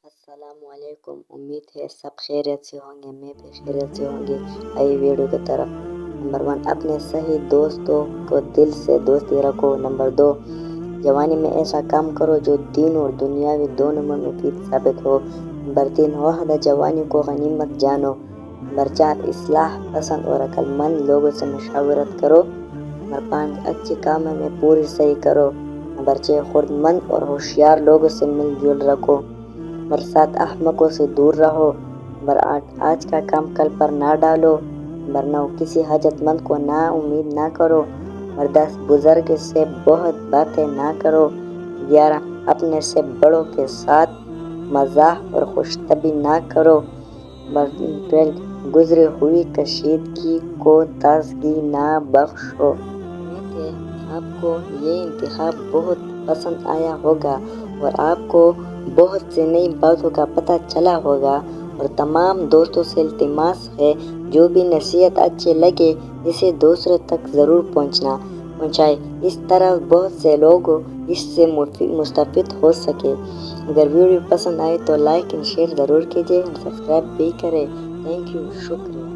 السلام علیکم، امید ہے سب خیریت سے ہوں گے، میں بھی خیریت سے ہوں گی۔ آئی ویڈیو کی طرف۔ نمبر 1، اپنے صحیح دوستوں کو دل سے دوستی رکھو۔ نمبر 2، جوانی میں ایسا کام کرو جو دین اور دنیاوی دونوں میں مفید ثابت ہو۔ نمبر 3، وحدہ جوانی کو غنیمت جانو۔ نمبر 4، اصلاح پسند اور عقل مند لوگوں سے مشاورت کرو۔ نمبر 5، اچھے کاموں میں پوری صحیح کرو۔ نمبر 6، خرد مند اور ہوشیار لوگوں سے مل جل رکھو۔ نمبر 7، احمقوں سے دور رہو۔ نمبر 8، آج کا کام کل پر نہ ڈالو۔ نمبر 9، کسی حاجت مند کو نا امید نہ کرو۔ نمبر 10، بزرگ سے بہت باتیں نہ کرو۔ 11، اپنے سے بڑوں کے ساتھ مزاح اور خوش طبعی نہ کرو۔ نمبر 12، گزری ہوئی کشیدگی کو تازگی نہ بخشو۔ امید ہے آپ کو یہ انتخاب بہت پسند آیا ہوگا اور آپ کو بہت سی نئی باتوں کا پتہ چلا ہوگا، اور تمام دوستوں سے التماس ہے جو بھی نصیحت اچھی لگے اسے دوسروں تک ضرور پہنچائے، اس طرح بہت سے لوگ اس سے مستفید ہو سکے۔ اگر ویڈیو پسند آئے تو لائک اور شیئر ضرور کیجیے اور سبسکرائب بھی کریں۔ تھینک یو، شکریہ۔